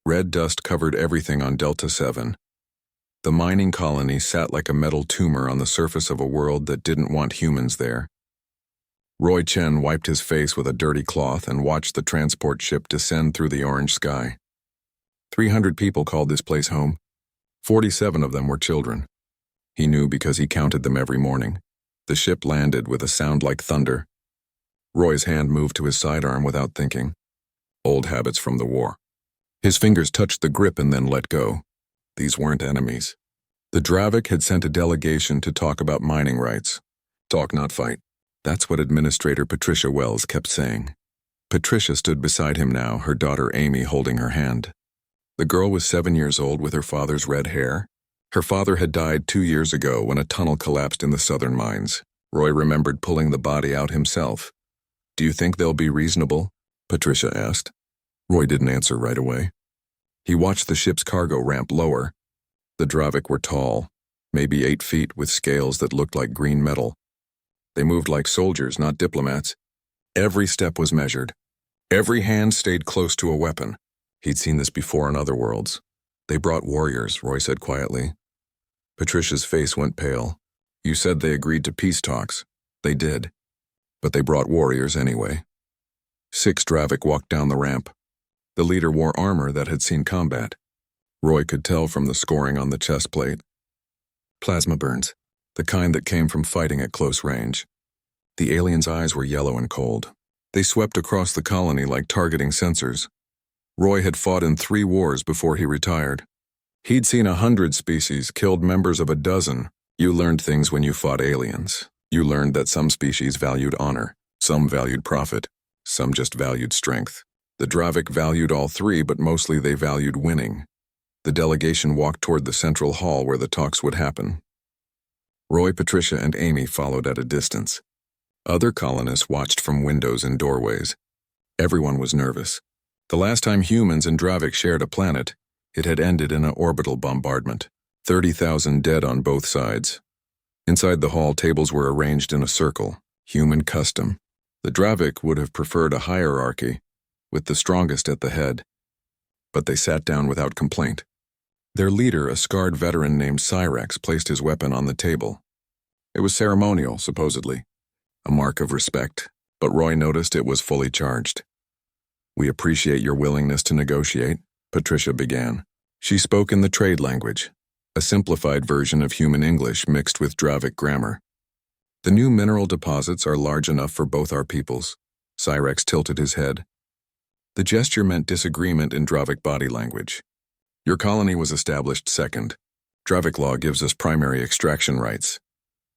Red dust covered everything on Delta 7. The mining colony sat like a metal tumor on the surface of a world that didn't want humans there. Roy Chen wiped his face with a dirty cloth and watched the transport ship descend through the orange sky. 300 people called this place home. 47 of them were children. He knew because he counted them every morning. The ship landed with a sound like thunder. Roy's hand moved to his sidearm without thinking. Old habits from the war. His fingers touched the grip and then let go. These weren't enemies. The Dravik had sent a delegation to talk about mining rights. Talk, not fight. That's what Administrator Patricia Wells kept saying. Patricia stood beside him now, her daughter Amy holding her hand. The girl was 7 years old with her father's red hair. Her father had died 2 years ago when a tunnel collapsed in the southern mines. Roy remembered pulling the body out himself. "Do you think they'll be reasonable?" Patricia asked. Roy didn't answer right away. He watched the ship's cargo ramp lower. The Dravik were tall, maybe 8 feet, with scales that looked like green metal. They moved like soldiers, not diplomats. Every step was measured. Every hand stayed close to a weapon. He'd seen this before on other worlds. "They brought warriors," Roy said quietly. Patricia's face went pale. "You said they agreed to peace talks." "They did. But they brought warriors anyway." 6 Dravik walked down the ramp. The leader wore armor that had seen combat. Roy could tell from the scoring on the chest plate. Plasma burns, the kind that came from fighting at close range. The aliens' eyes were yellow and cold. They swept across the colony like targeting sensors. Roy had fought in 3 wars before he retired. He'd seen 100 species, killed members of a dozen. You learned things when you fought aliens. You learned that some species valued honor, some valued profit, some just valued strength. The Dravik valued all 3, but mostly they valued winning. The delegation walked toward the central hall where the talks would happen. Roy, Patricia, and Amy followed at a distance. Other colonists watched from windows and doorways. Everyone was nervous. The last time humans and Dravik shared a planet, it had ended in an orbital bombardment. 30,000 dead on both sides. Inside the hall, tables were arranged in a circle, human custom. The Dravik would have preferred a hierarchy, with the strongest at the head. But they sat down without complaint. Their leader, a scarred veteran named Cyrex, placed his weapon on the table. It was ceremonial, supposedly, a mark of respect, but Roy noticed it was fully charged. "We appreciate your willingness to negotiate," Patricia began. She spoke in the trade language, a simplified version of human English mixed with Dravik grammar. "The new mineral deposits are large enough for both our peoples." Cyrex tilted his head. The gesture meant disagreement in Dravik body language. "Your colony was established second. Dravik law gives us primary extraction rights.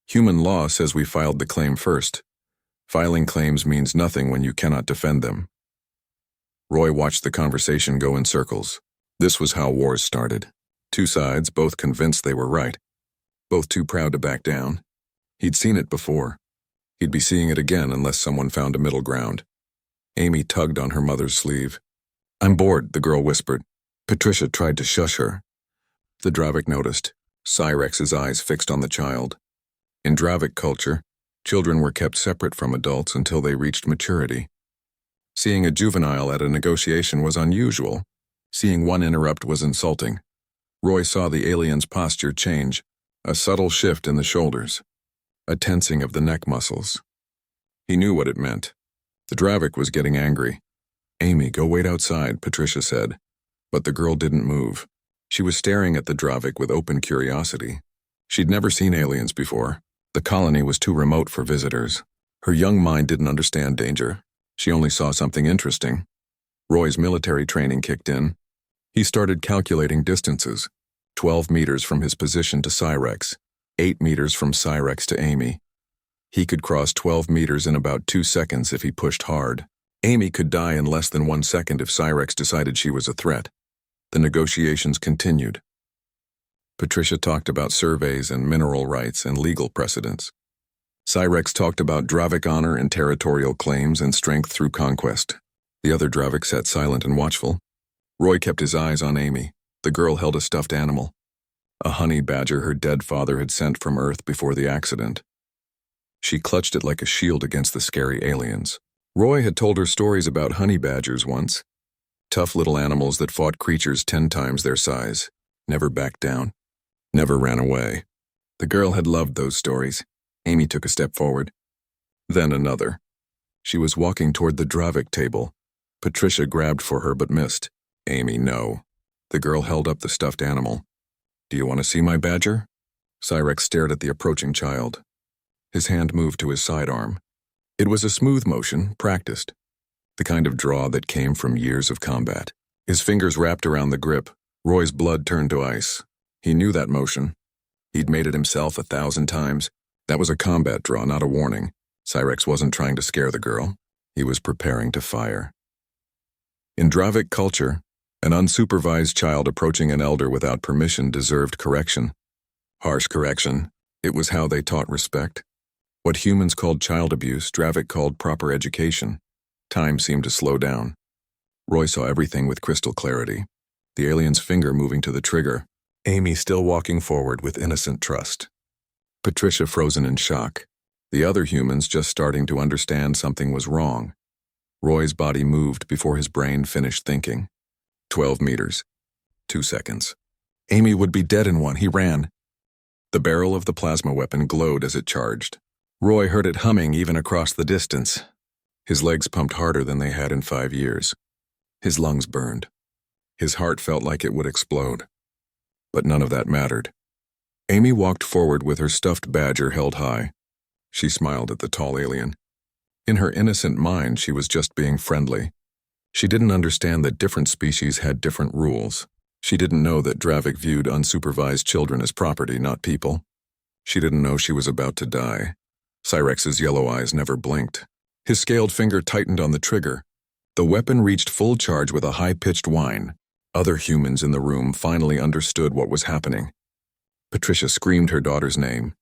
Human law says we filed the claim first. Filing claims means nothing when you cannot defend them." Roy watched the conversation go in circles. This was how wars started. 2 sides, both convinced they were right. Both too proud to back down. He'd seen it before. He'd be seeing it again unless someone found a middle ground. Amy tugged on her mother's sleeve. "I'm bored," the girl whispered. Patricia tried to shush her. The Dravik noticed, Cyrex's eyes fixed on the child. In Dravik culture, children were kept separate from adults until they reached maturity. Seeing a juvenile at a negotiation was unusual. Seeing one interrupt was insulting. Roy saw the alien's posture change, a subtle shift in the shoulders, a tensing of the neck muscles. He knew what it meant. The Dravik was getting angry. "Amy, go wait outside," Patricia said. But the girl didn't move. She was staring at the Dravik with open curiosity. She'd never seen aliens before. The colony was too remote for visitors. Her young mind didn't understand danger. She only saw something interesting. Roy's military training kicked in. He started calculating distances. 12 meters from his position to Cyrex, 8 meters from Cyrex to Amy. He could cross 12 meters in about 2 seconds if he pushed hard. Amy could die in less than 1 second if Cyrex decided she was a threat. The negotiations continued. Patricia talked about surveys and mineral rights and legal precedents. Cyrex talked about Dravik honor and territorial claims and strength through conquest. The other Dravik sat silent and watchful. Roy kept his eyes on Amy. The girl held a stuffed animal, a honey badger her dead father had sent from Earth before the accident. She clutched it like a shield against the scary aliens. Roy had told her stories about honey badgers once. Tough little animals that fought creatures 10 times their size, never backed down, never ran away. The girl had loved those stories. Amy took a step forward. Then another. She was walking toward the Dravik table. Patricia grabbed for her but missed. Amy, no. The girl held up the stuffed animal. Do you want to see my badger? Cyrex stared at the approaching child. His hand moved to his sidearm. It was a smooth motion, practiced. The kind of draw that came from years of combat. His fingers wrapped around the grip. Roy's blood turned to ice. He knew that motion. He'd made it himself 1,000 times. That was a combat draw, not a warning. Cyrex wasn't trying to scare the girl. He was preparing to fire. In Dravik culture, an unsupervised child approaching an elder without permission deserved correction. Harsh correction. It was how they taught respect. What humans called child abuse, Dravik called proper education. Time seemed to slow down. Roy saw everything with crystal clarity. The alien's finger moving to the trigger. Amy still walking forward with innocent trust. Patricia frozen in shock. The other humans just starting to understand something was wrong. Roy's body moved before his brain finished thinking. 12 meters. 2 seconds. Amy would be dead in one. He ran. The barrel of the plasma weapon glowed as it charged. Roy heard it humming even across the distance. His legs pumped harder than they had in 5 years. His lungs burned. His heart felt like it would explode. But none of that mattered. Amy walked forward with her stuffed badger held high. She smiled at the tall alien. In her innocent mind, she was just being friendly. She didn't understand that different species had different rules. She didn't know that Dravik viewed unsupervised children as property, not people. She didn't know she was about to die. Cyrex's yellow eyes never blinked. His scaled finger tightened on the trigger. The weapon reached full charge with a high-pitched whine. Other humans in the room finally understood what was happening. Patricia screamed her daughter's name.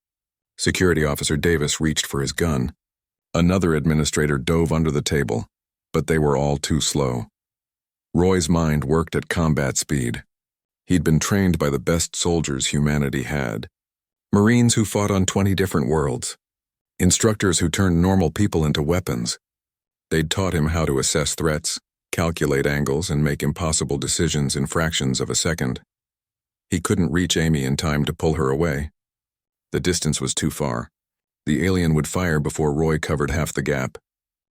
Security Officer Davis reached for his gun. Another administrator dove under the table, but they were all too slow. Roy's mind worked at combat speed. He'd been trained by the best soldiers humanity had. Marines who fought on 20 different worlds. Instructors who turned normal people into weapons. They'd taught him how to assess threats, calculate angles, and make impossible decisions in fractions of a second. He couldn't reach Amy in time to pull her away. The distance was too far. The alien would fire before Roy covered half the gap.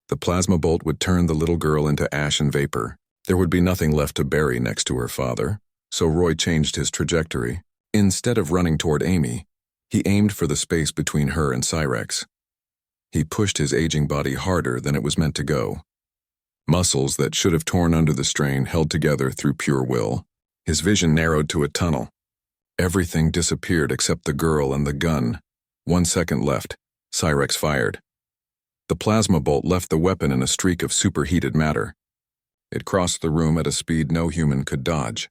The plasma bolt would turn the little girl into ash and vapor. There would be nothing left to bury next to her father, so Roy changed his trajectory. Instead of running toward Amy, he aimed for the space between her and Cyrex. He pushed his aging body harder than it was meant to go. Muscles that should have torn under the strain held together through pure will. His vision narrowed to a tunnel. Everything disappeared except the girl and the gun. 1 second left. Cyrex fired. The plasma bolt left the weapon in a streak of superheated matter. It crossed the room at a speed no human could dodge.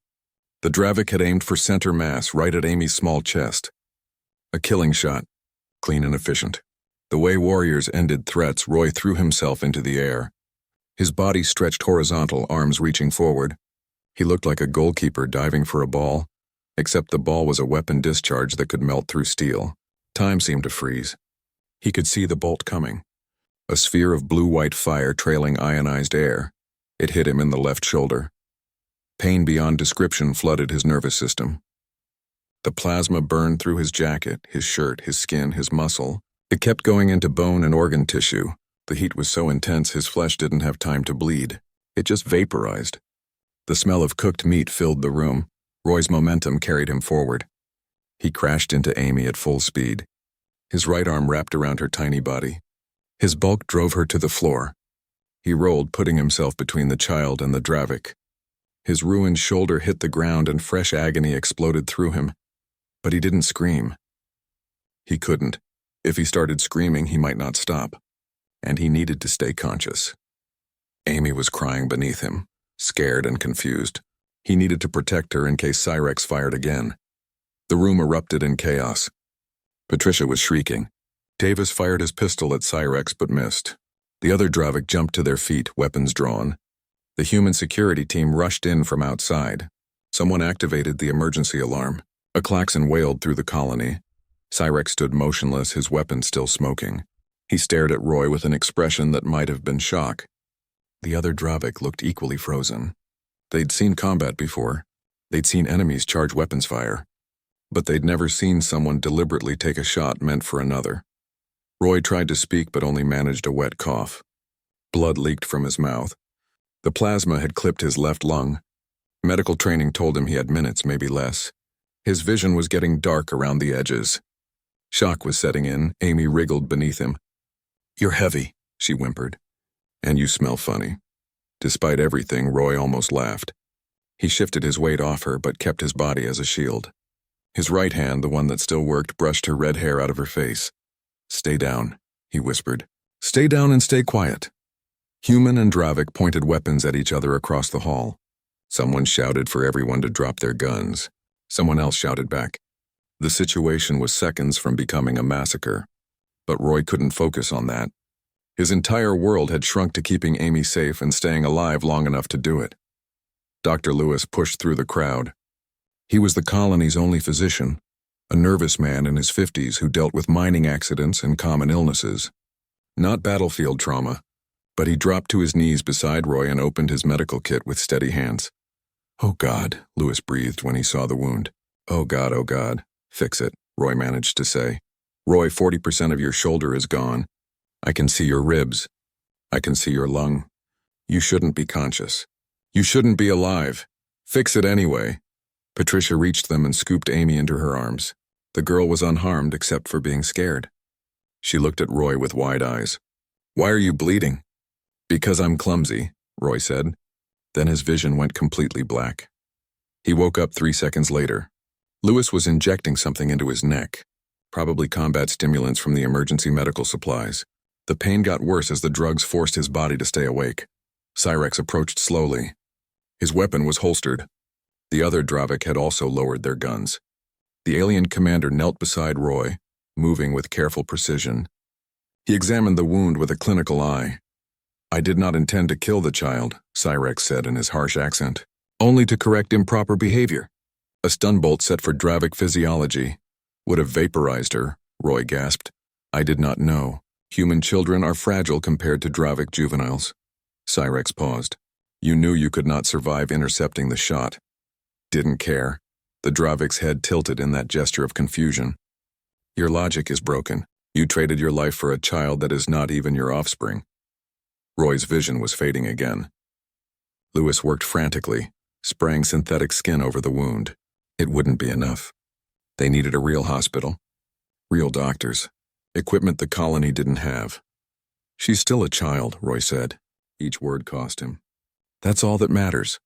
The Dravik had aimed for center mass, right at Amy's small chest. A killing shot, clean and efficient. The way warriors ended threats, Roy threw himself into the air. His body stretched horizontal, arms reaching forward. He looked like a goalkeeper diving for a ball, except the ball was a weapon discharge that could melt through steel. Time seemed to freeze. He could see the bolt coming. A sphere of blue-white fire trailing ionized air. It hit him in the left shoulder. Pain beyond description flooded his nervous system. The plasma burned through his jacket, his shirt, his skin, his muscle. It kept going into bone and organ tissue. The heat was so intense his flesh didn't have time to bleed. It just vaporized. The smell of cooked meat filled the room. Roy's momentum carried him forward. He crashed into Amy at full speed. His right arm wrapped around her tiny body. His bulk drove her to the floor. He rolled, putting himself between the child and the Dravik. His ruined shoulder hit the ground and fresh agony exploded through him. But he didn't scream. He couldn't. If he started screaming, he might not stop. And he needed to stay conscious. Amy was crying beneath him, scared and confused. He needed to protect her in case Cyrex fired again. The room erupted in chaos. Patricia was shrieking. Davis fired his pistol at Cyrex but missed. The other Dravik jumped to their feet, weapons drawn. The human security team rushed in from outside. Someone activated the emergency alarm. A klaxon wailed through the colony. Cyrex stood motionless, his weapon still smoking. He stared at Roy with an expression that might have been shock. The other Dravik looked equally frozen. They'd seen combat before. They'd seen enemies charge weapons fire. But they'd never seen someone deliberately take a shot meant for another. Roy tried to speak but only managed a wet cough. Blood leaked from his mouth. The plasma had clipped his left lung. Medical training told him he had minutes, maybe less. His vision was getting dark around the edges. Shock was setting in. Amy wriggled beneath him. "You're heavy," she whimpered. "And you smell funny." Despite everything, Roy almost laughed. He shifted his weight off her but kept his body as a shield. His right hand, the one that still worked, brushed her red hair out of her face. "Stay down," he whispered. "Stay down and stay quiet." Human and Dravik pointed weapons at each other across the hall. Someone shouted for everyone to drop their guns. Someone else shouted back. The situation was seconds from becoming a massacre. But Roy couldn't focus on that. His entire world had shrunk to keeping Amy safe and staying alive long enough to do it. Dr. Lewis pushed through the crowd. He was the colony's only physician, a nervous man in his 50s who dealt with mining accidents and common illnesses. Not battlefield trauma, but he dropped to his knees beside Roy and opened his medical kit with steady hands. "Oh God," Lewis breathed when he saw the wound. Oh God, fix it," Roy managed to say. "Roy, 40% of your shoulder is gone. I can see your ribs. I can see your lung. You shouldn't be conscious. You shouldn't be alive. Fix it anyway." Patricia reached them and scooped Amy into her arms. The girl was unharmed except for being scared. She looked at Roy with wide eyes. "Why are you bleeding?" "Because I'm clumsy," Roy said. Then his vision went completely black. He woke up 3 seconds later. Lewis was injecting something into his neck, probably combat stimulants from the emergency medical supplies. The pain got worse as the drugs forced his body to stay awake. Cyrex approached slowly. His weapon was holstered. The other Dravik had also lowered their guns. The alien commander knelt beside Roy, moving with careful precision. He examined the wound with a clinical eye. "I did not intend to kill the child," Cyrex said in his harsh accent. "Only to correct improper behavior." "A stun bolt set for Dravik physiology would have vaporized her," Roy gasped. "I did not know. Human children are fragile compared to Dravik juveniles." Cyrex paused. "You knew you could not survive intercepting the shot." "Didn't care." The Dravik's head tilted in that gesture of confusion. "Your logic is broken. You traded your life for a child that is not even your offspring." Roy's vision was fading again. Lewis worked frantically, spraying synthetic skin over the wound. It wouldn't be enough. They needed a real hospital, real doctors, equipment the colony didn't have. "She's still a child," Roy said. Each word cost him. "That's all that matters."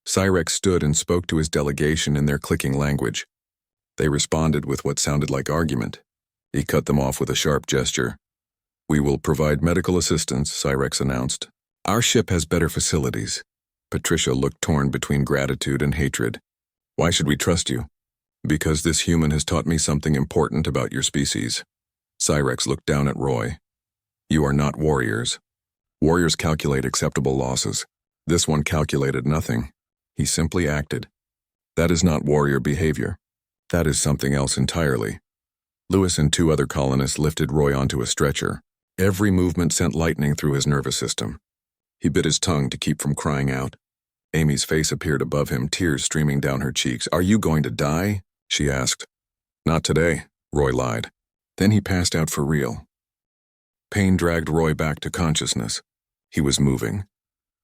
Cyrex stood and spoke to his delegation in their clicking language. They responded with what sounded like argument. He cut them off with a sharp gesture. "We will provide medical assistance," Cyrex announced. "Our ship has better facilities." Patricia looked torn between gratitude and hatred. "Why should we trust you?" "Because this human has taught me something important about your species." Cyrex looked down at Roy. "You are not warriors. Warriors calculate acceptable losses. This one calculated nothing. He simply acted. That is not warrior behavior. That is something else entirely." Lewis and 2 other colonists lifted Roy onto a stretcher. Every movement sent lightning through his nervous system. He bit his tongue to keep from crying out. Amy's face appeared above him, tears streaming down her cheeks. "Are you going to die?" she asked. "Not today," Roy lied. Then he passed out for real. Pain dragged Roy back to consciousness. He was moving,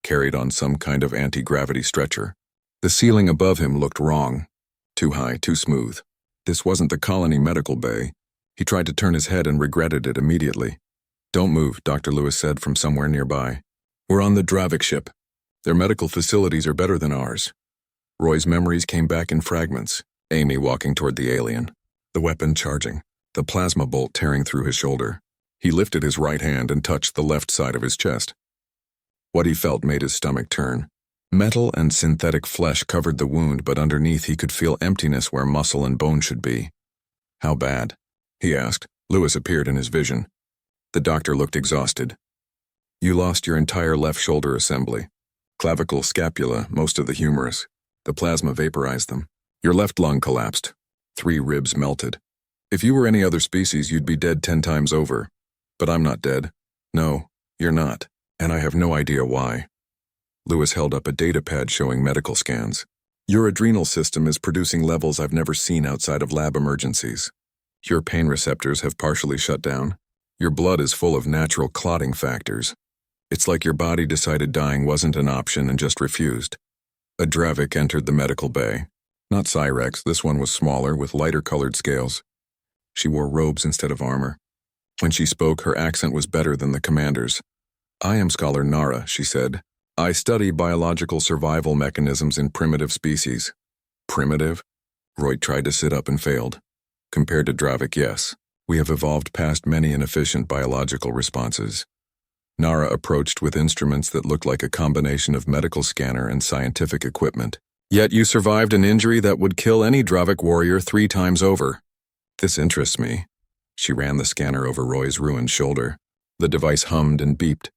carried on some kind of anti-gravity stretcher. The ceiling above him looked wrong. Too high, too smooth. This wasn't the colony medical bay. He tried to turn his head and regretted it immediately. "Don't move," Dr. Lewis said from somewhere nearby. "We're on the Dravik ship. Their medical facilities are better than ours." Roy's memories came back in fragments. Amy walking toward the alien. The weapon charging. The plasma bolt tearing through his shoulder. He lifted his right hand and touched the left side of his chest. What he felt made his stomach turn. Metal and synthetic flesh covered the wound, but underneath he could feel emptiness where muscle and bone should be. "How bad?" he asked. Lewis appeared in his vision. The doctor looked exhausted. "You lost your entire left shoulder assembly. Clavicle, scapula, most of the humerus. The plasma vaporized them. Your left lung collapsed. 3 ribs melted. If you were any other species, you'd be dead 10 times over. But I'm not dead. No, you're not. And I have no idea why." Lewis held up a datapad showing medical scans. Your adrenal system is producing levels I've never seen outside of lab emergencies. Your pain receptors have partially shut down. Your blood is full of natural clotting factors. It's like your body decided dying wasn't an option and just refused. A Dravik entered the medical bay. Not Cyrex, this one was smaller, with lighter-colored scales. She wore robes instead of armor. When she spoke, her accent was better than the commander's. I am Scholar Nara, she said. I study biological survival mechanisms in primitive species. Primitive? Roy tried to sit up and failed. Compared to Dravik, yes. We have evolved past many inefficient biological responses. Nara approached with instruments that looked like a combination of medical scanner and scientific equipment. Yet you survived an injury that would kill any Dravik warrior 3 times over. This interests me. She ran the scanner over Roy's ruined shoulder. The device hummed and beeped.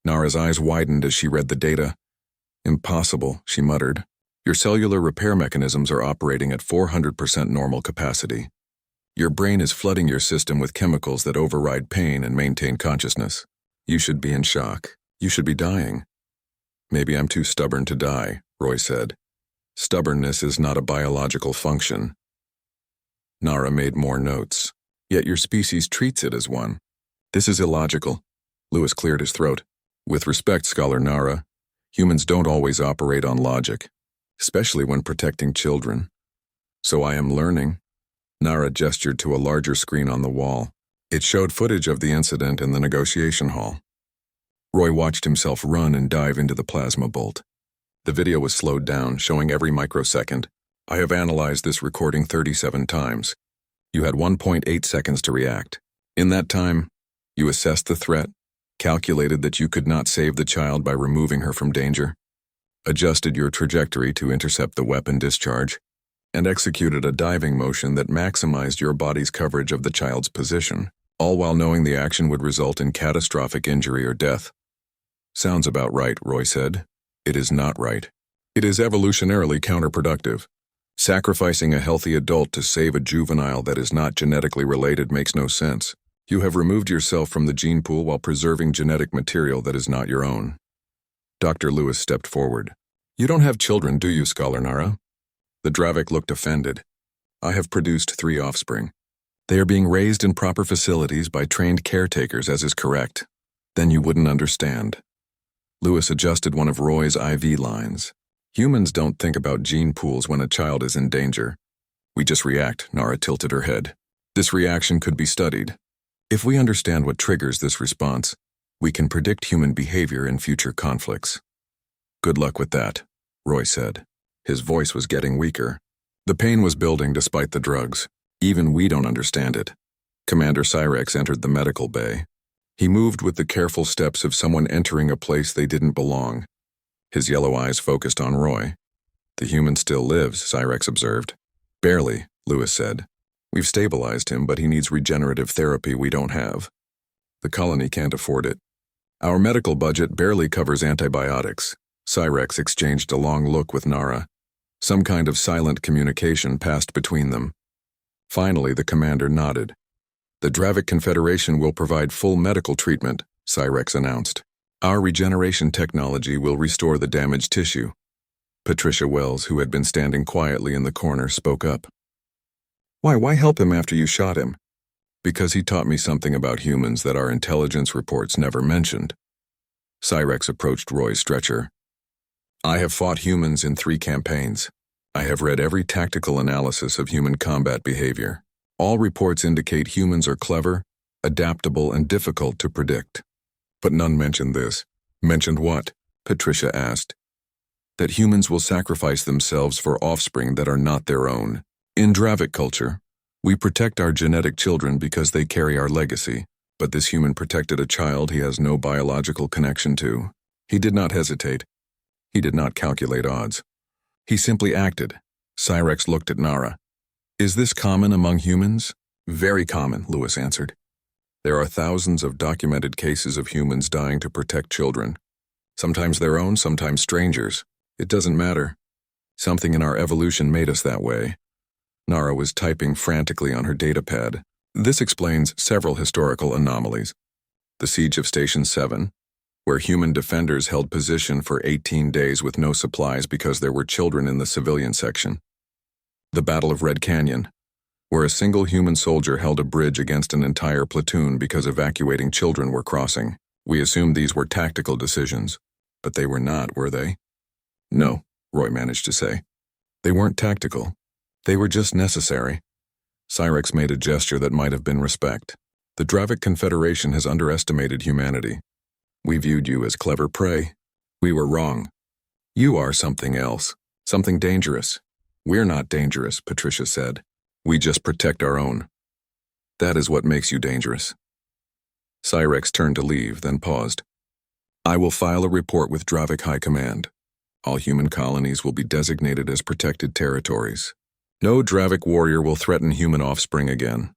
Nara's eyes widened as she read the data. Impossible, she muttered. Your cellular repair mechanisms are operating at 400% normal capacity. Your brain is flooding your system with chemicals that override pain and maintain consciousness. You should be in shock. You should be dying. Maybe I'm too stubborn to die, Roy said. Stubbornness is not a biological function. Nara made more notes. Yet your species treats it as one. This is illogical. Lewis cleared his throat. With respect, Scholar Nara, humans don't always operate on logic, especially when protecting children. So I am learning. Nara gestured to a larger screen on the wall. It showed footage of the incident in the negotiation hall. Roy watched himself run and dive into the plasma bolt. The video was slowed down, showing every microsecond. I have analyzed this recording 37 times. You had 1.8 seconds to react. In that time, you assessed the threat, calculated that you could not save the child by removing her from danger, adjusted your trajectory to intercept the weapon discharge, and executed a diving motion that maximized your body's coverage of the child's position, all while knowing the action would result in catastrophic injury or death. Sounds about right, Roy said. It is not right. It is evolutionarily counterproductive. Sacrificing a healthy adult to save a juvenile that is not genetically related makes no sense. You have removed yourself from the gene pool while preserving genetic material that is not your own. Dr. Lewis stepped forward. You don't have children, do you, Scholar Nara? The Dravik looked offended. I have produced 3 offspring. They are being raised in proper facilities by trained caretakers, as is correct. Then you wouldn't understand. Lewis adjusted one of Roy's IV lines. Humans don't think about gene pools when a child is in danger. We just react, Nara tilted her head. This reaction could be studied. If we understand what triggers this response, we can predict human behavior in future conflicts. Good luck with that, Roy said. His voice was getting weaker. The pain was building despite the drugs. Even we don't understand it. Commander Cyrex entered the medical bay. He moved with the careful steps of someone entering a place they didn't belong. His yellow eyes focused on Roy. The human still lives, Cyrex observed. Barely, Lewis said. We've stabilized him, but he needs regenerative therapy we don't have. The colony can't afford it. Our medical budget barely covers antibiotics. Cyrex exchanged a long look with Nara. Some kind of silent communication passed between them. Finally, the commander nodded. The Dravik Confederation will provide full medical treatment, Cyrex announced. Our regeneration technology will restore the damaged tissue. Patricia Wells, who had been standing quietly in the corner, spoke up. Why help him after you shot him? Because he taught me something about humans that our intelligence reports never mentioned. Cyrex approached Roy's stretcher. I have fought humans in 3 campaigns. I have read every tactical analysis of human combat behavior. All reports indicate humans are clever, adaptable, and difficult to predict. But none mentioned this. Mentioned what? Patricia asked. That humans will sacrifice themselves for offspring that are not their own. In Dravik culture, we protect our genetic children because they carry our legacy, but this human protected a child he has no biological connection to. He did not hesitate. He did not calculate odds. He simply acted. Cyrex looked at Nara. Is this common among humans? Very common, Lewis answered. There are thousands of documented cases of humans dying to protect children. Sometimes their own, sometimes strangers. It doesn't matter. Something in our evolution made us that way. Nara was typing frantically on her datapad. This explains several historical anomalies. The siege of Station 7, where human defenders held position for 18 days with no supplies because there were children in the civilian section. The Battle of Red Canyon, where a single human soldier held a bridge against an entire platoon because evacuating children were crossing. We assumed these were tactical decisions, but they were not, were they? No, Roy managed to say. They weren't tactical. They were just necessary. Cyrex made a gesture that might have been respect. The Dravik Confederation has underestimated humanity. We viewed you as clever prey. We were wrong. You are something else, something dangerous. We're not dangerous, Patricia said. We just protect our own. That is what makes you dangerous. Cyrex turned to leave, then paused. I will file a report with Dravik High Command. All human colonies will be designated as protected territories. No Dravik warrior will threaten human offspring again.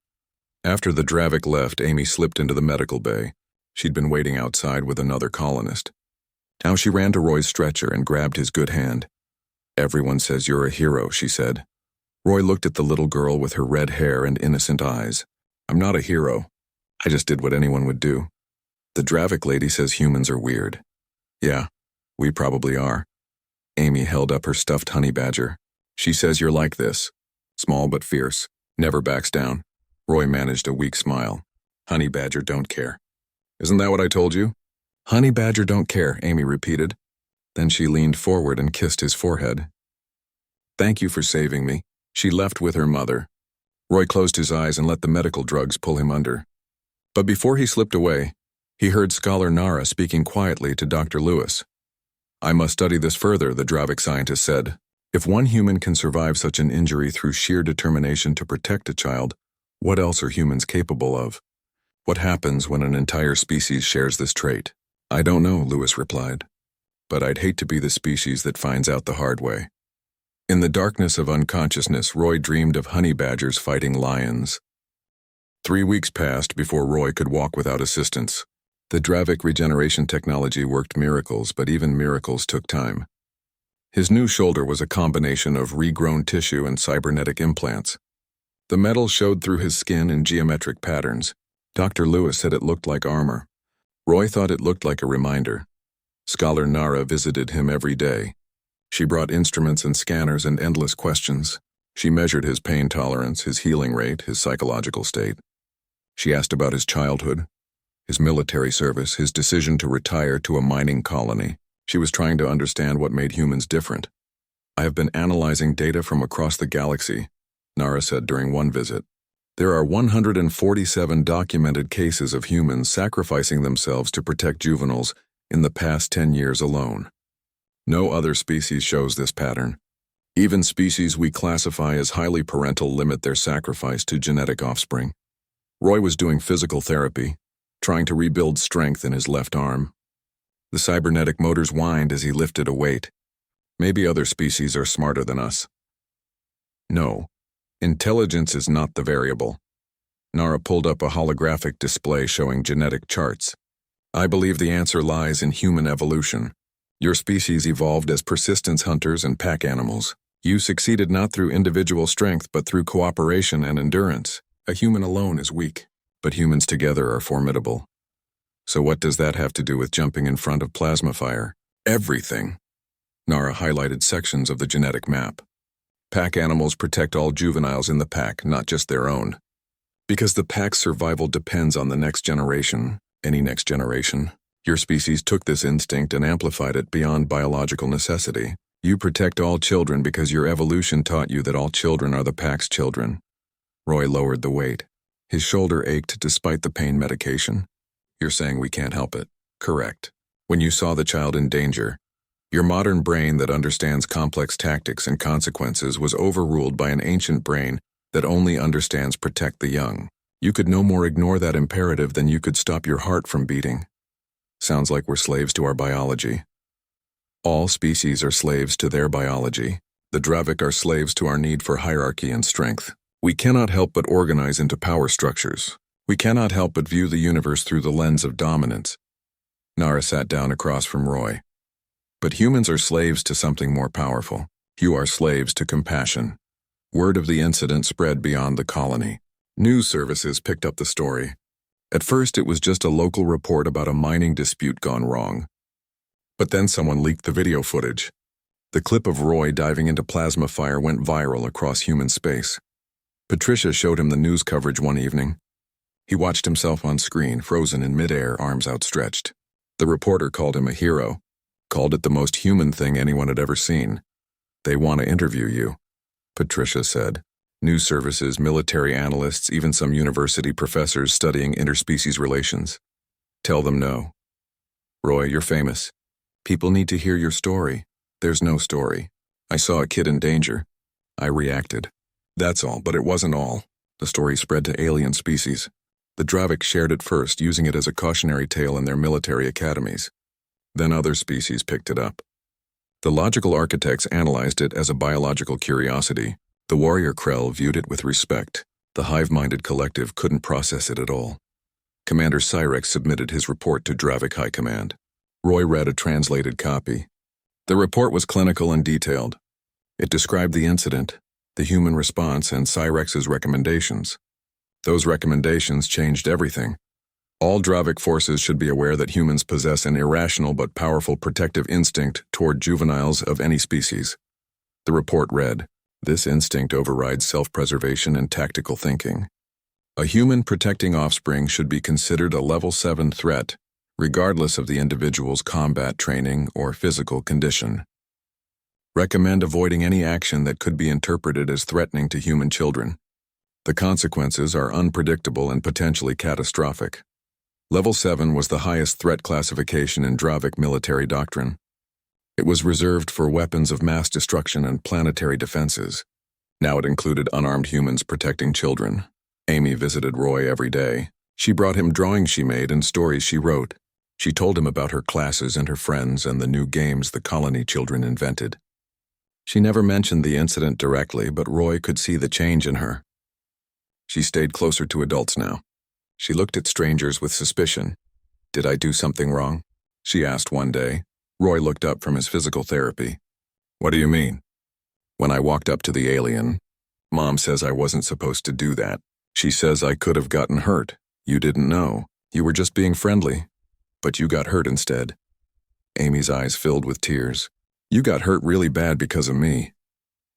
After the Dravik left, Amy slipped into the medical bay. She'd been waiting outside with another colonist. Now she ran to Roy's stretcher and grabbed his good hand. Everyone says you're a hero, she said. Roy looked at the little girl with her red hair and innocent eyes. I'm not a hero. I just did what anyone would do. The Dravik lady says humans are weird. Yeah, we probably are. Amy held up her stuffed honey badger. She says you're like this. Small but fierce. Never backs down. Roy managed a weak smile. Honey badger don't care. Isn't that what I told you? Honey badger don't care, Amy repeated. Then she leaned forward and kissed his forehead. Thank you for saving me. She left with her mother. Roy closed his eyes and let the medical drugs pull him under. But before he slipped away, he heard Scholar Nara speaking quietly to Dr. Lewis. I must study this further, the Dravik scientist said. If one human can survive such an injury through sheer determination to protect a child, what else are humans capable of? What happens when an entire species shares this trait? I don't know, Lewis replied. But I'd hate to be the species that finds out the hard way. In the darkness of unconsciousness, Roy dreamed of honey badgers fighting lions. 3 weeks passed before Roy could walk without assistance. The Dravik regeneration technology worked miracles, but even miracles took time. His new shoulder was a combination of regrown tissue and cybernetic implants. The metal showed through his skin in geometric patterns. Dr. Lewis said it looked like armor. Roy thought it looked like a reminder. Scholar Nara visited him every day. She brought instruments and scanners and endless questions. She measured his pain tolerance, his healing rate, his psychological state. She asked about his childhood, his military service, his decision to retire to a mining colony. She was trying to understand what made humans different. I have been analyzing data from across the galaxy, Nara said during one visit. There are 147 documented cases of humans sacrificing themselves to protect juveniles in the past 10 years alone. No other species shows this pattern. Even species we classify as highly parental limit their sacrifice to genetic offspring. Roy was doing physical therapy, trying to rebuild strength in his left arm. The cybernetic motors whined as he lifted a weight. Maybe other species are smarter than us. No, intelligence is not the variable. Nara pulled up a holographic display showing genetic charts. I believe the answer lies in human evolution. Your species evolved as persistence hunters and pack animals. You succeeded not through individual strength but through cooperation and endurance. A human alone is weak, but humans together are formidable. So what does that have to do with jumping in front of plasma fire? Everything. Nara highlighted sections of the genetic map. Pack animals protect all juveniles in the pack, not just their own. Because the pack's survival depends on the next generation, any next generation. Your species took this instinct and amplified it beyond biological necessity. You protect all children because your evolution taught you that all children are the pack's children. Roy lowered the weight. His shoulder ached despite the pain medication. You're saying we can't help it. Correct. When you saw the child in danger, your modern brain that understands complex tactics and consequences was overruled by an ancient brain that only understands protect the young. You could no more ignore that imperative than you could stop your heart from beating. Sounds like we're slaves to our biology. All species are slaves to their biology. The Dravik are slaves to our need for hierarchy and strength. We cannot help but organize into power structures. We cannot help but view the universe through the lens of dominance. Nara sat down across from Roy. But humans are slaves to something more powerful. You are slaves to compassion. Word of the incident spread beyond the colony. News services picked up the story. At first, it was just a local report about a mining dispute gone wrong. But then someone leaked the video footage. The clip of Roy diving into plasma fire went viral across human space. Patricia showed him the news coverage one evening. He watched himself on screen, frozen in midair, arms outstretched. The reporter called him a hero, called it the most human thing anyone had ever seen. "They want to interview you," Patricia said. "News services, military analysts, even some university professors studying interspecies relations. Tell them no. Roy, you're famous. People need to hear your story. There's no story. I saw a kid in danger. I reacted. That's all, but it wasn't all. The story spread to alien species. The Dravik shared it first, using it as a cautionary tale in their military academies. Then other species picked it up. The logical architects analyzed it as a biological curiosity. The warrior Krell viewed it with respect. The hive-minded collective couldn't process it at all. Commander Cyrex submitted his report to Dravik High Command. Roy read a translated copy. The report was clinical and detailed. It described the incident, the human response, and Cyrex's recommendations. Those recommendations changed everything. All Dravik forces should be aware that humans possess an irrational but powerful protective instinct toward juveniles of any species. The report read, "This instinct overrides self-preservation and tactical thinking. A human protecting offspring should be considered a level 7 threat, regardless of the individual's combat training or physical condition. Recommend avoiding any action that could be interpreted as threatening to human children. The consequences are unpredictable and potentially catastrophic." Level 7 was the highest threat classification in Dravik military doctrine. It was reserved for weapons of mass destruction and planetary defenses. Now it included unarmed humans protecting children. Amy visited Roy every day. She brought him drawings she made and stories she wrote. She told him about her classes and her friends and the new games the colony children invented. She never mentioned the incident directly, but Roy could see the change in her. She stayed closer to adults now. She looked at strangers with suspicion. "Did I do something wrong?" she asked one day. Roy looked up from his physical therapy. "What do you mean?" "When I walked up to the alien, Mom says I wasn't supposed to do that. She says I could have gotten hurt. You didn't know. You were just being friendly. But you got hurt instead." Amy's eyes filled with tears. "You got hurt really bad because of me."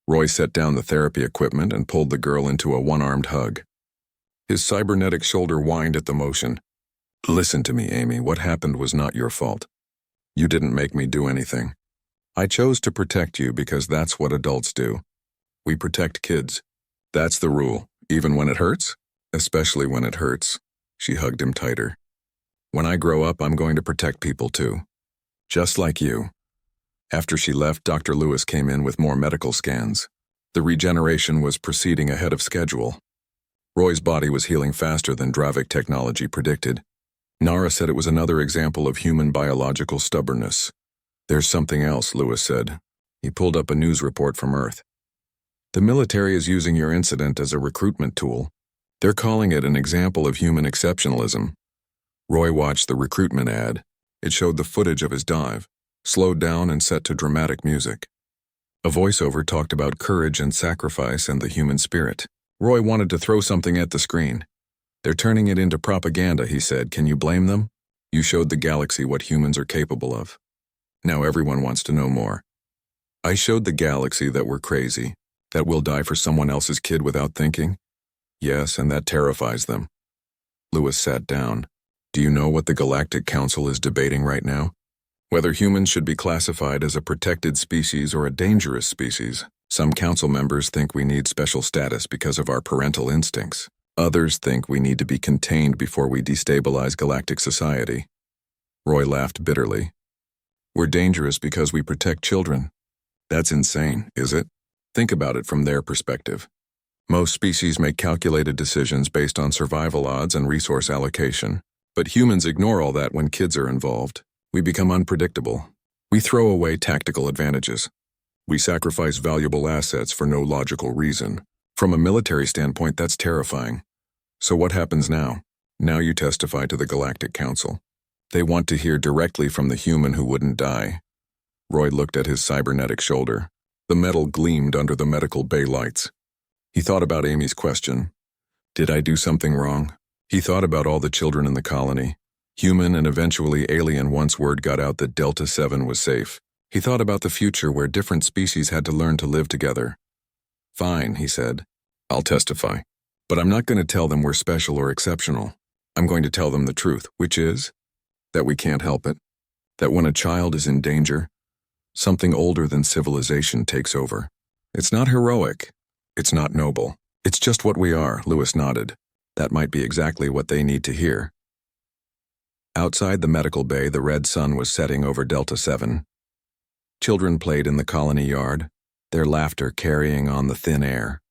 Roy set down the therapy equipment and pulled the girl into a one-armed hug. His cybernetic shoulder whined at the motion. "Listen to me, Amy. What happened was not your fault. You didn't make me do anything. I chose to protect you because that's what adults do. We protect kids. That's the rule, even when it hurts? Especially when it hurts." She hugged him tighter. "When I grow up, I'm going to protect people too. Just like you." After she left, Dr. Lewis came in with more medical scans. The regeneration was proceeding ahead of schedule. Roy's body was healing faster than Dravik technology predicted. Nara said it was another example of human biological stubbornness. "There's something else," Lewis said. He pulled up a news report from Earth. "The military is using your incident as a recruitment tool. They're calling it an example of human exceptionalism." Roy watched the recruitment ad. It showed the footage of his dive, slowed down and set to dramatic music. A voiceover talked about courage and sacrifice and the human spirit. Roy wanted to throw something at the screen. "They're turning it into propaganda," he said. "Can you blame them? You showed the galaxy what humans are capable of. Now everyone wants to know more." "I showed the galaxy that we're crazy, that we'll die for someone else's kid without thinking. Yes, and that terrifies them." Lewis sat down. "Do you know what the Galactic Council is debating right now? Whether humans should be classified as a protected species or a dangerous species. Some council members think we need special status because of our parental instincts. Others think we need to be contained before we destabilize galactic society." Roy laughed bitterly. "We're dangerous because we protect children. That's insane, is it? Think about it from their perspective. Most species make calculated decisions based on survival odds and resource allocation. But humans ignore all that when kids are involved. We become unpredictable. We throw away tactical advantages. We sacrifice valuable assets for no logical reason. From a military standpoint, that's terrifying. So what happens now? Now you testify to the Galactic Council. They want to hear directly from the human who wouldn't die." Roy looked at his cybernetic shoulder. The metal gleamed under the medical bay lights. He thought about Amy's question. "Did I do something wrong?" He thought about all the children in the colony, human and eventually alien once word got out that Delta 7 was safe. He thought about the future where different species had to learn to live together. Fine, he said. I'll testify. But I'm not going to tell them we're special or exceptional. I'm going to tell them the truth, which is that we can't help it. That when a child is in danger, something older than civilization takes over. It's not heroic. It's not noble. It's just what we are, Lewis nodded. That might be exactly what they need to hear. Outside the medical bay, the red sun was setting over Delta 7. Children played in the colony yard, their laughter carrying on the thin air.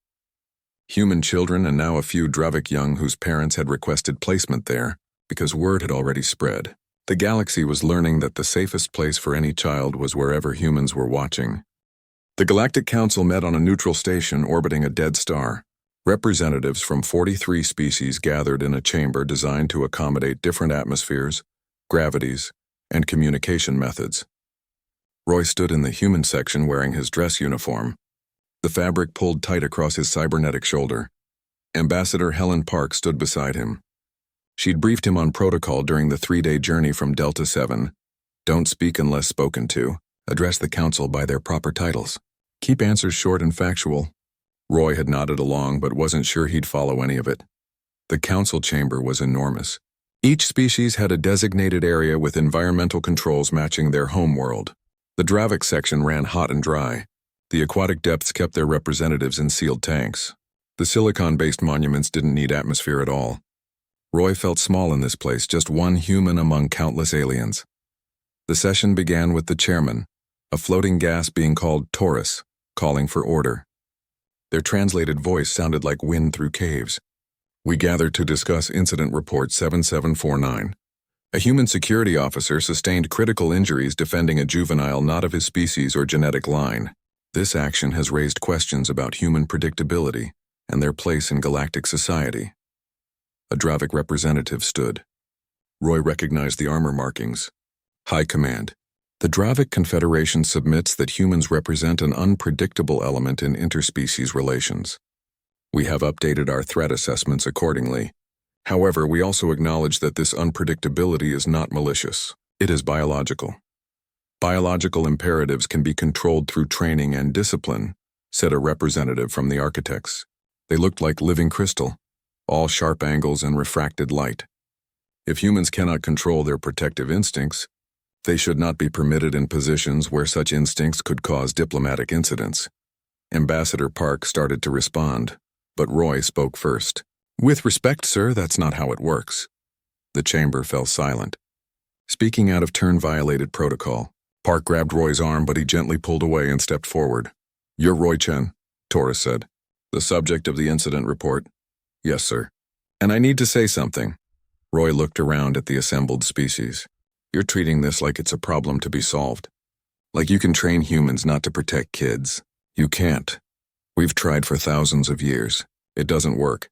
Human children and now a few Dravik young whose parents had requested placement there because word had already spread. The galaxy was learning that the safest place for any child was wherever humans were watching. The Galactic Council met on a neutral station orbiting a dead star. Representatives from 43 species gathered in a chamber designed to accommodate different atmospheres, gravities, and communication methods. Roy stood in the human section wearing his dress uniform. The fabric pulled tight across his cybernetic shoulder. Ambassador Helen Park stood beside him. She'd briefed him on protocol during the 3-day journey from Delta 7. Don't speak unless spoken to. Address the council by their proper titles. Keep answers short and factual. Roy had nodded along but wasn't sure he'd follow any of it. The council chamber was enormous. Each species had a designated area with environmental controls matching their home world. The Dravik section ran hot and dry. The aquatic depths kept their representatives in sealed tanks. The silicon-based monuments didn't need atmosphere at all. Roy felt small in this place, just one human among countless aliens. The session began with the chairman, a floating gas being called Taurus, calling for order. Their translated voice sounded like wind through caves. We gathered to discuss Incident Report 7749. A human security officer sustained critical injuries defending a juvenile not of his species or genetic line. This action has raised questions about human predictability and their place in galactic society. A Dravik representative stood. Roy recognized the armor markings. High Command. The Dravik Confederation submits that humans represent an unpredictable element in interspecies relations. We have updated our threat assessments accordingly. However, we also acknowledge that this unpredictability is not malicious. It is biological. Biological imperatives can be controlled through training and discipline, said a representative from the architects. They looked like living crystal, all sharp angles and refracted light. If humans cannot control their protective instincts, they should not be permitted in positions where such instincts could cause diplomatic incidents. Ambassador Park started to respond, but Roy spoke first. With respect, sir, that's not how it works. The chamber fell silent. Speaking out of turn violated protocol. Park grabbed Roy's arm, but he gently pulled away and stepped forward. You're Roy Chen, Taurus said. The subject of the incident report? Yes, sir. And I need to say something. Roy looked around at the assembled species. You're treating this like it's a problem to be solved. Like you can train humans not to protect kids. You can't. We've tried for thousands of years. It doesn't work.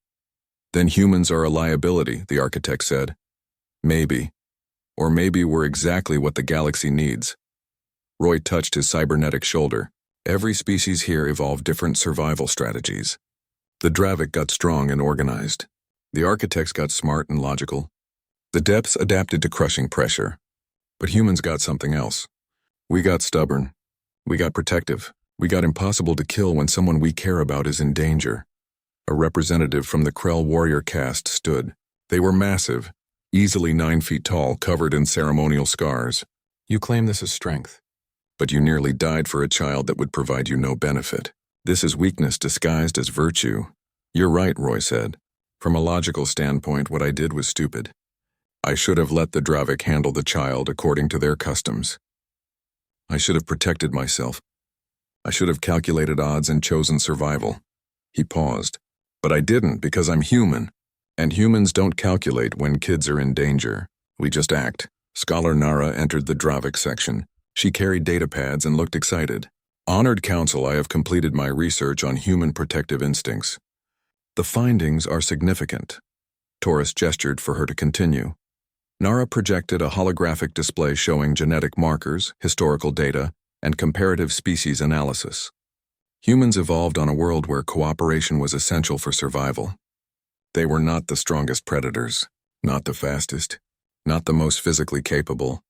Then humans are a liability, the architect said. Maybe. Or maybe we're exactly what the galaxy needs. Roy touched his cybernetic shoulder. Every species here evolved different survival strategies. The Dravik got strong and organized. The architects got smart and logical. The depths adapted to crushing pressure. But humans got something else. We got stubborn. We got protective. We got impossible to kill when someone we care about is in danger. A representative from the Krell warrior caste stood. They were massive, easily 9 feet tall, covered in ceremonial scars. You claim this is strength, but you nearly died for a child that would provide you no benefit. This is weakness disguised as virtue. You're right, Roy said. From a logical standpoint, what I did was stupid. I should have let the Dravik handle the child according to their customs. I should have protected myself. I should have calculated odds and chosen survival. He paused. But I didn't because I'm human. And humans don't calculate when kids are in danger. We just act. Scholar Nara entered the Dravik section. She carried data pads and looked excited. Honored Council, I have completed my research on human protective instincts. The findings are significant. Taurus gestured for her to continue. Nara projected a holographic display showing genetic markers, historical data, and comparative species analysis. Humans evolved on a world where cooperation was essential for survival. They were not the strongest predators, not the fastest, not the most physically capable,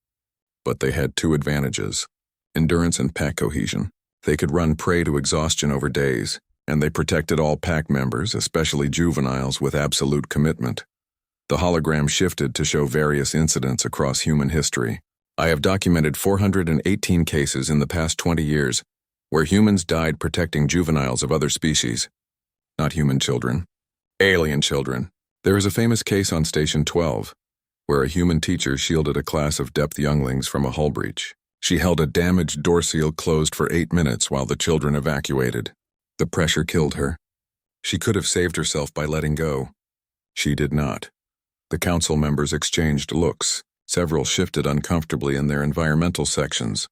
but they had two advantages: endurance and pack cohesion. They could run prey to exhaustion over days, and they protected all pack members, especially juveniles, with absolute commitment. The hologram shifted to show various incidents across human history. I have documented 418 cases in the past 20 years where humans died protecting juveniles of other species. Not human children. Alien children. There is a famous case on Station 12, where a human teacher shielded a class of depth younglings from a hull breach. She held a damaged door seal closed for 8 minutes while the children evacuated. The pressure killed her. She could have saved herself by letting go. She did not. The council members exchanged looks. Several shifted uncomfortably in their environmental sections.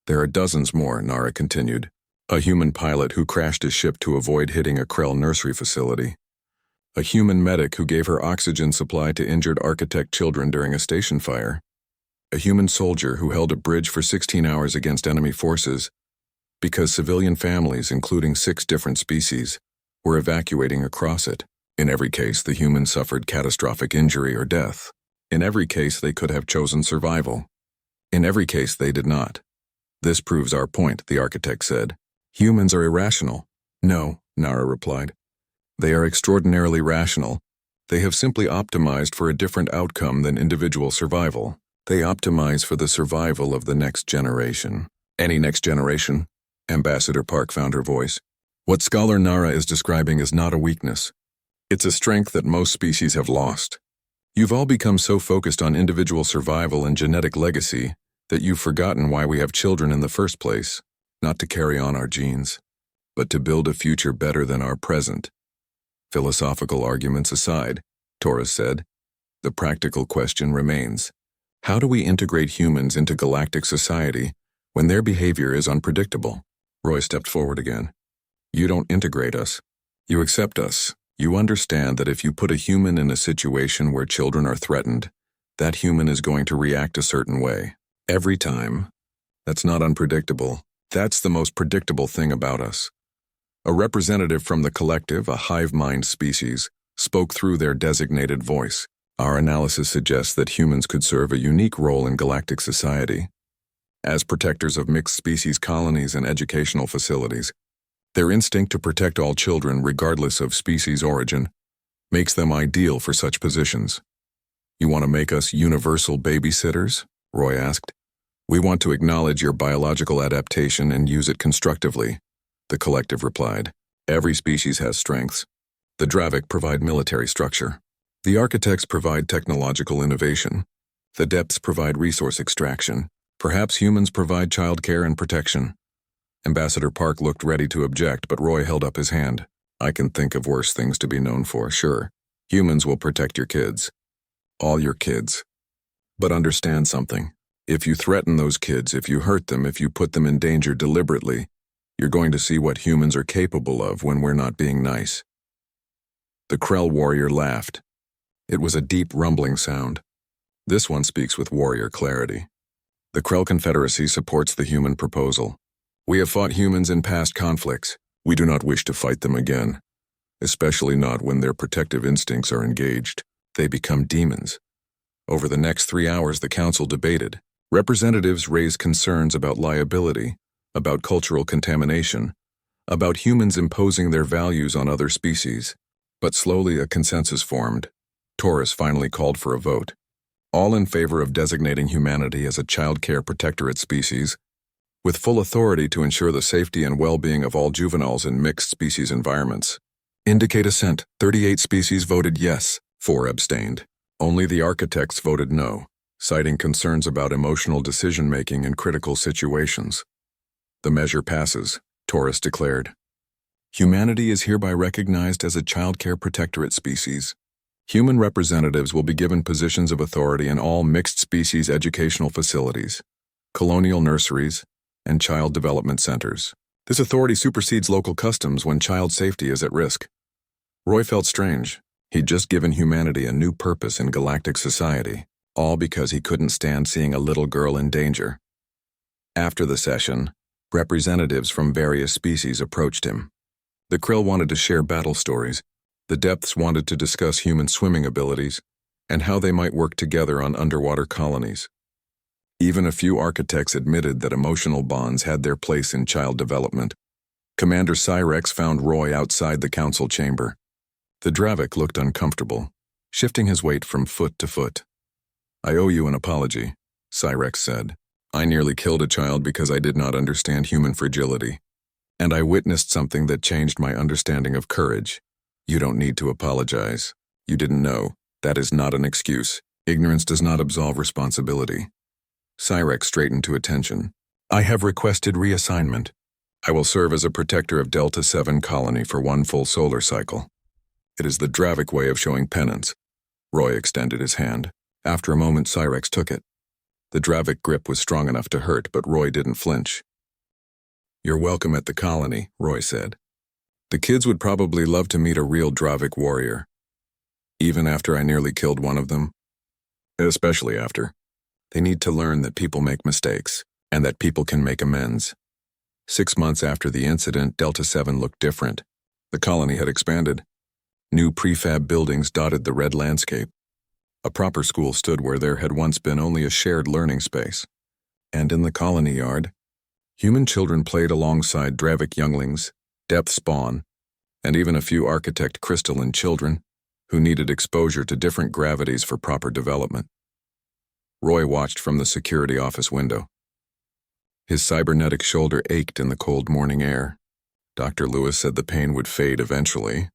There are dozens more, Nara continued. A human pilot who crashed his ship to avoid hitting a Krell nursery facility. A human medic who gave her oxygen supply to injured architect children during a station fire. A human soldier who held a bridge for 16 hours against enemy forces because civilian families, including 6 different species, were evacuating across it. In every case, the humans suffered catastrophic injury or death. In every case, they could have chosen survival. In every case, they did not. This proves our point, the architect said. Humans are irrational. No, Nara replied. They are extraordinarily rational. They have simply optimized for a different outcome than individual survival. They optimize for the survival of the next generation. Any next generation? Ambassador Park found her voice. What Scholar Nara is describing is not a weakness. It's a strength that most species have lost. You've all become so focused on individual survival and genetic legacy that you've forgotten why we have children in the first place, not to carry on our genes, but to build a future better than our present. Philosophical arguments aside, Taurus said, the practical question remains. How do we integrate humans into galactic society when their behavior is unpredictable? Roy stepped forward again. You don't integrate us. You accept us. You understand that if you put a human in a situation where children are threatened, that human is going to react a certain way. Every time. That's not unpredictable. That's the most predictable thing about us. A representative from the collective, a hive mind species, spoke through their designated voice. Our analysis suggests that humans could serve a unique role in galactic society. As protectors of mixed species colonies and educational facilities, their instinct to protect all children regardless of species origin makes them ideal for such positions. You want to make us universal babysitters? Roy asked. We want to acknowledge your biological adaptation and use it constructively, the collective replied. Every species has strengths. The Dravik provide military structure. The architects provide technological innovation. The depths provide resource extraction. Perhaps humans provide child care and protection. Ambassador Park looked ready to object, but Roy held up his hand. I can think of worse things to be known for, sure. Humans will protect your kids. All your kids. But understand something. If you threaten those kids, if you hurt them, if you put them in danger deliberately, you're going to see what humans are capable of when we're not being nice. The Krell warrior laughed. It was a deep rumbling sound. This one speaks with warrior clarity. The Krell Confederacy supports the human proposal. We have fought humans in past conflicts. We do not wish to fight them again, especially not when their protective instincts are engaged. They become demons. Over the next 3 hours, the council debated. Representatives raised concerns about liability, about cultural contamination, about humans imposing their values on other species. But slowly a consensus formed. Taurus finally called for a vote. All in favor of designating humanity as a child care protectorate species, with full authority to ensure the safety and well-being of all juveniles in mixed species environments. Indicate assent. 38 species voted yes, 4 abstained. Only the architects voted no, citing concerns about emotional decision-making in critical situations. The measure passes, Taurus declared. Humanity is hereby recognized as a child care protectorate species. Human representatives will be given positions of authority in all mixed-species educational facilities, colonial nurseries, and child development centers. This authority supersedes local customs when child safety is at risk. Roy felt strange. He'd just given humanity a new purpose in galactic society, all because he couldn't stand seeing a little girl in danger. After the session, representatives from various species approached him. The Krill wanted to share battle stories, The depths wanted to discuss human swimming abilities and how they might work together on underwater colonies. Even a few architects admitted that emotional bonds had their place in child development. Commander Cyrex found Roy outside the council chamber. The Dravik looked uncomfortable, shifting his weight from foot to foot. "I owe you an apology," Cyrex said. "I nearly killed a child because I did not understand human fragility. And I witnessed something that changed my understanding of courage. You don't need to apologize. You didn't know. That is not an excuse. Ignorance does not absolve responsibility." Cyrex straightened to attention. "I have requested reassignment. I will serve as a protector of Delta 7 colony for 1 full solar cycle." "It is the Dravik way of showing penance." Roy extended his hand. After a moment, Cyrex took it. The Dravik grip was strong enough to hurt, but Roy didn't flinch. "You're welcome at the colony," Roy said. "The kids would probably love to meet a real Dravik warrior. Even after I nearly killed one of them. Especially after. They need to learn that people make mistakes, and that people can make amends." 6 months after the incident, Delta 7 looked different. The colony had expanded. New prefab buildings dotted the red landscape. A proper school stood where there had once been only a shared learning space. And in the colony yard, human children played alongside Dravik younglings, depth spawn, and even a few architect crystalline children who needed exposure to different gravities for proper development. Roy watched from the security office window. His cybernetic shoulder ached in the cold morning air. Dr. Lewis said the pain would fade eventually.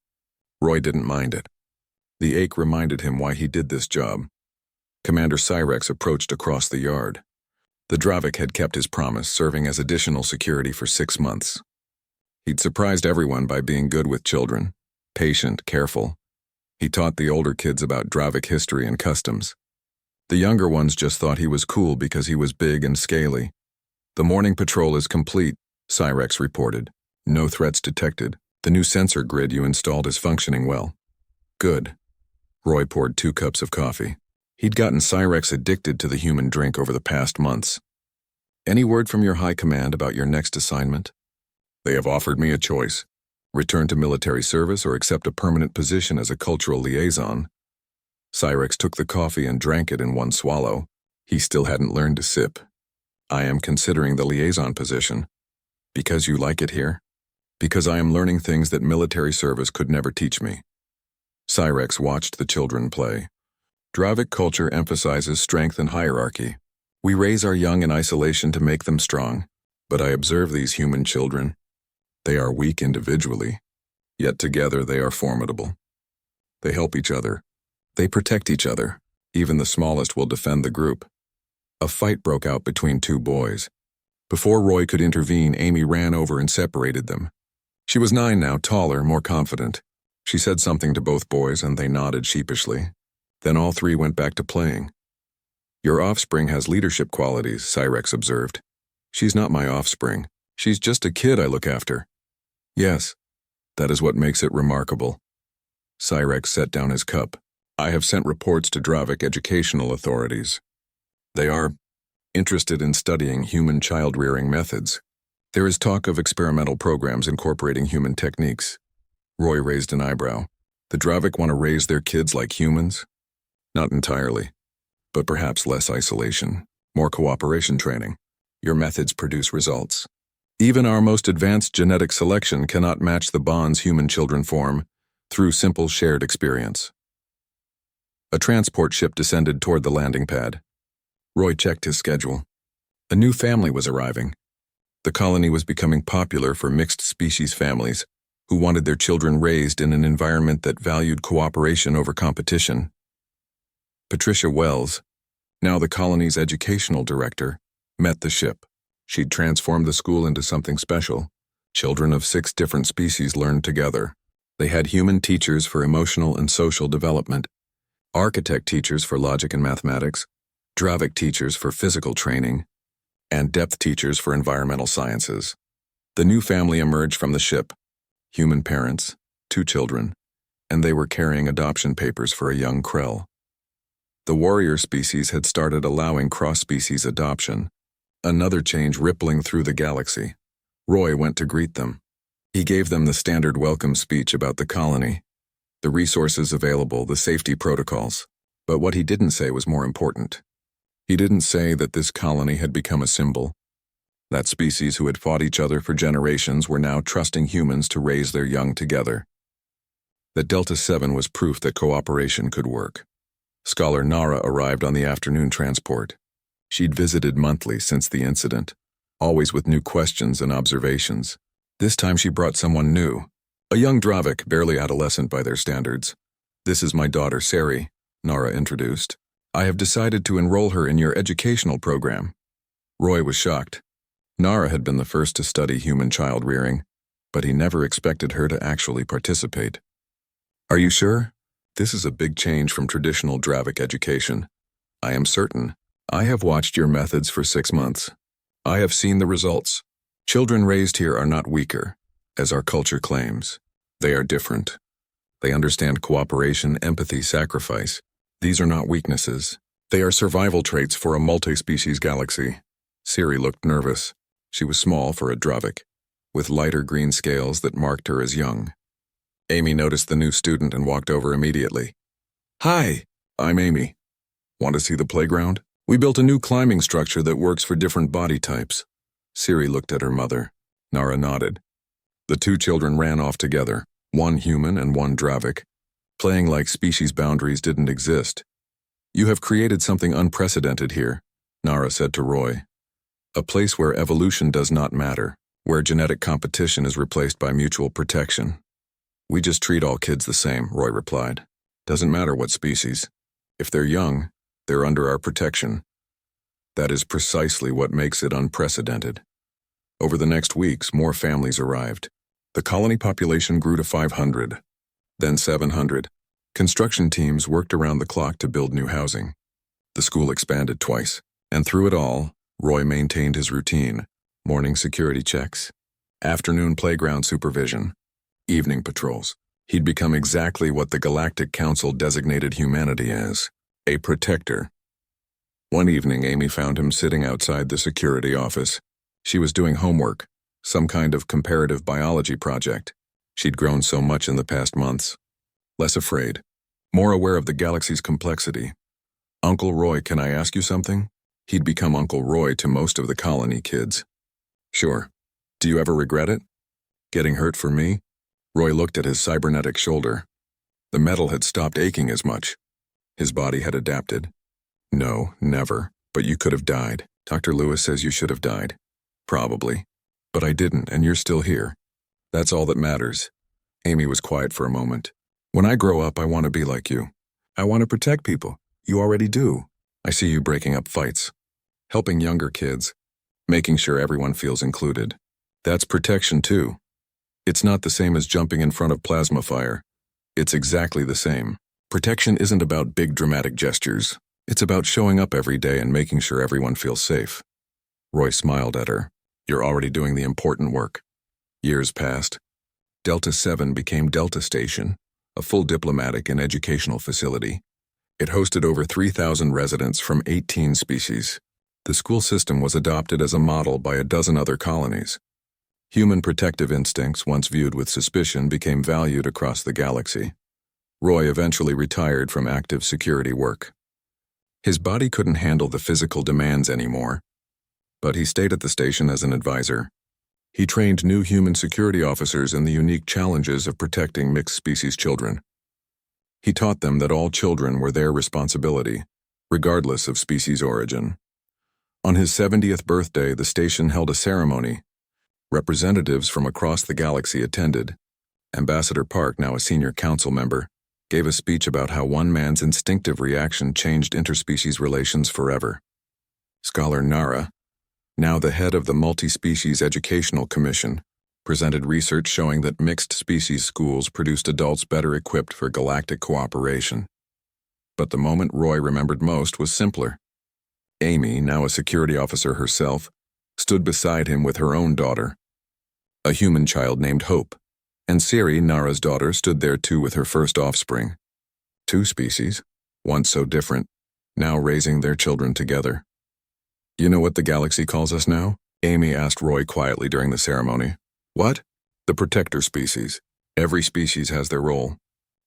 Roy didn't mind it. The ache reminded him why he did this job. Commander Cyrex approached across the yard. The Dravik had kept his promise, serving as additional security for 6 months. He'd surprised everyone by being good with children, patient, careful. He taught the older kids about Dravik history and customs. The younger ones just thought he was cool because he was big and scaly. "The morning patrol is complete," Cyrex reported. "No threats detected. The new sensor grid you installed is functioning well." "Good." Roy poured 2 cups of coffee. He'd gotten Cyrex addicted to the human drink over the past months. "Any word from your high command about your next assignment?" "They have offered me a choice. Return to military service or accept a permanent position as a cultural liaison." Cyrex took the coffee and drank it in 1 swallow. He still hadn't learned to sip. "I am considering the liaison position." "Because you like it here?" "Because I am learning things that military service could never teach me." Cyrex watched the children play. Dravik culture emphasizes strength and hierarchy. We raise our young in isolation to make them strong. But I observe these human children. They are weak individually, yet together they are formidable. They help each other. They protect each other. Even the smallest will defend the group. A fight broke out between 2 boys. Before Roy could intervene, Amy ran over and separated them. She was 9 now, taller, more confident. She said something to both boys and they nodded sheepishly. Then all 3 went back to playing. "Your offspring has leadership qualities," Cyrex observed. "She's not my offspring. She's just a kid I look after." "Yes, that is what makes it remarkable." Cyrex set down his cup. "I have sent reports to Dravik educational authorities. They are interested in studying human child-rearing methods. There is talk of experimental programs incorporating human techniques." Roy raised an eyebrow. "The Dravik want to raise their kids like humans?" "Not entirely, but perhaps less isolation, more cooperation training. Your methods produce results. Even our most advanced genetic selection cannot match the bonds human children form through simple shared experience." A transport ship descended toward the landing pad. Roy checked his schedule. A new family was arriving. The colony was becoming popular for mixed-species families who wanted their children raised in an environment that valued cooperation over competition. Patricia Wells, now the colony's educational director, met the ship. She'd transformed the school into something special. Children of 6 different species learned together. They had human teachers for emotional and social development, architect teachers for logic and mathematics, Dravik teachers for physical training, and depth teachers for environmental sciences. The new family emerged from the ship, human parents, 2 children, and they were carrying adoption papers for a young Krell. The warrior species had started allowing cross-species adoption, another change rippling through the galaxy. Roy went to greet them. He gave them the standard welcome speech about the colony. the resources available, the safety protocols. But what he didn't say was more important. He didn't say that this colony had become a symbol. That species who had fought each other for generations were now trusting humans to raise their young together. That Delta 7 was proof that cooperation could work. Scholar Nara arrived on the afternoon transport. She'd visited monthly since the incident, always with new questions and observations. This time she brought someone new, a young Dravik, barely adolescent by their standards. "This is my daughter, Sari," Nara introduced. "I have decided to enroll her in your educational program." Roy was shocked. Nara had been the first to study human child rearing, but he never expected her to actually participate. "Are you sure? This is a big change from traditional Dravik education." "I am certain. I have watched your methods for 6 months. I have seen the results. Children raised here are not weaker, as our culture claims. They are different. They understand cooperation, empathy, sacrifice. These are not weaknesses. They are survival traits for a multi-species galaxy." Siri looked nervous. She was small for a Dravik, with lighter green scales that marked her as young. Amy noticed the new student and walked over immediately. "Hi, I'm Amy. Want to see the playground? We built a new climbing structure that works for different body types." Siri looked at her mother. Nara nodded. The two children ran off together, one human and one Dravik, playing like species boundaries didn't exist. "You have created something unprecedented here," Nara said to Roy. "A place where evolution does not matter, where genetic competition is replaced by mutual protection." "We just treat all kids the same," Roy replied. "Doesn't matter what species. If they're young, they're under our protection." That is precisely what makes it unprecedented. Over the next weeks, more families arrived. The colony population grew to 500, then 700. Construction teams worked around the clock to build new housing. The school expanded twice, and through it all, Roy maintained his routine: morning security checks, afternoon playground supervision, evening patrols. He'd become exactly what the Galactic Council designated humanity as: a protector. One evening, Amy found him sitting outside the security office. She was doing homework, some kind of comparative biology project. She'd grown so much in the past months. Less afraid, more aware of the galaxy's complexity. "Uncle Roy, can I ask you something?" He'd become Uncle Roy to most of the colony kids. "Sure. Do you ever regret it? Getting hurt for me?" Roy looked at his cybernetic shoulder. The metal had stopped aching as much. His body had adapted. "No, never. But you could have died. Dr. Lewis says you should have died." "Probably. But I didn't, and you're still here. That's all that matters." Amy was quiet for a moment. "When I grow up, I want to be like you. I want to protect people. You already do. I see you breaking up fights, helping younger kids, making sure everyone feels included. That's protection too. It's not the same as jumping in front of plasma fire. It's exactly the same. Protection isn't about big dramatic gestures. It's about showing up every day and making sure everyone feels safe." Roy smiled at her. "You're already doing the important work." Years passed. Delta 7 became Delta Station, a full diplomatic and educational facility. It hosted over 3,000 residents from 18 species. The school system was adopted as a model by a dozen other colonies. Human protective instincts, once viewed with suspicion, became valued across the galaxy. Roy eventually retired from active security work. His body couldn't handle the physical demands anymore, but he stayed at the station as an advisor. He trained new human security officers in the unique challenges of protecting mixed-species children. He taught them that all children were their responsibility, regardless of species origin. On his 70th birthday, the station held a ceremony. Representatives from across the galaxy attended. Ambassador Park, now a senior council member, gave a speech about how one man's instinctive reaction changed interspecies relations forever. Scholar Nara, now the head of the Multi-Species Educational Commission, presented research showing that mixed-species schools produced adults better equipped for galactic cooperation. But the moment Roy remembered most was simpler. Amy, now a security officer herself, stood beside him with her own daughter, a human child named Hope, and Siri, Nara's daughter, stood there too with her first offspring. Two species, once so different, now raising their children together. "You know what the galaxy calls us now?" Amy asked Roy quietly during the ceremony. "What?" "The protector species. Every species has their role.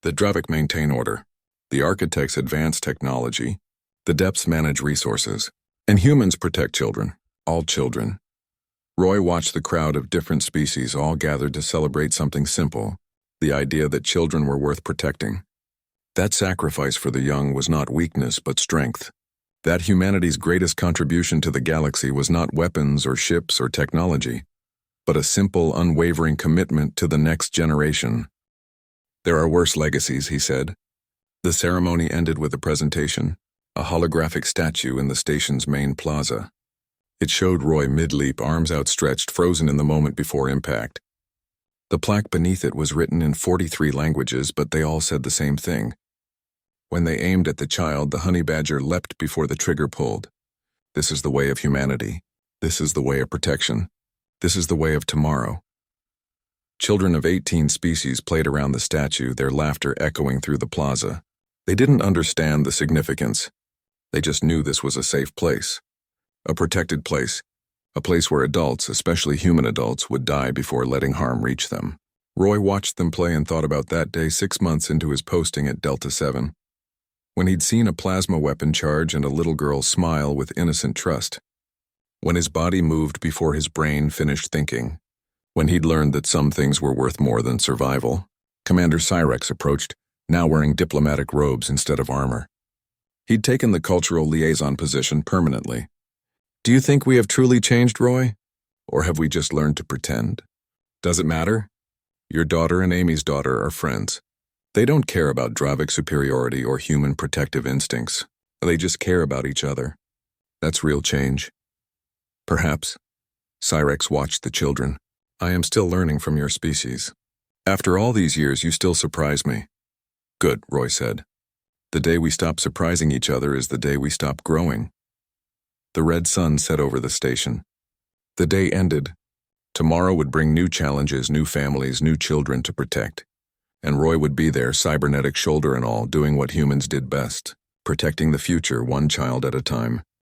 The Dravik maintain order. The architects advance technology. The depths manage resources. And humans protect children. All children. Roy watched the crowd of different species all gathered to celebrate something simple, the idea that children were worth protecting. That sacrifice for the young was not weakness but strength. That humanity's greatest contribution to the galaxy was not weapons or ships or technology, but a simple, unwavering commitment to the next generation. There are worse legacies, he said. The ceremony ended with a presentation, a holographic statue in the station's main plaza. It showed Roy mid-leap, arms outstretched, frozen in the moment before impact. The plaque beneath it was written in 43 languages, but they all said the same thing. When they aimed at the child, the honey badger leapt before the trigger pulled. This is the way of humanity. This is the way of protection. This is the way of tomorrow. Children of 18 species played around the statue, their laughter echoing through the plaza. They didn't understand the significance. They just knew this was a safe place. A protected place. A place where adults, especially human adults, would die before letting harm reach them. Roy watched them play and thought about that day 6 months into his posting at Delta 7. When he'd seen a plasma weapon charge and a little girl smile with innocent trust. When his body moved before his brain finished thinking. When he'd learned that some things were worth more than survival. Commander Cyrex approached, now wearing diplomatic robes instead of armor. He'd taken the cultural liaison position permanently. Do you think we have truly changed, Roy? Or have we just learned to pretend? Does it matter? Your daughter and Amy's daughter are friends. They don't care about Dravik superiority or human protective instincts. They just care about each other. That's real change. Perhaps. Cyrex watched the children. I am still learning from your species. After all these years, you still surprise me. Good, Roy said. The day we stop surprising each other is the day we stop growing. The red sun set over the station. The day ended. Tomorrow would bring new challenges, new families, new children to protect. And Roy would be there, cybernetic shoulder and all, doing what humans did best, protecting the future one child at a time.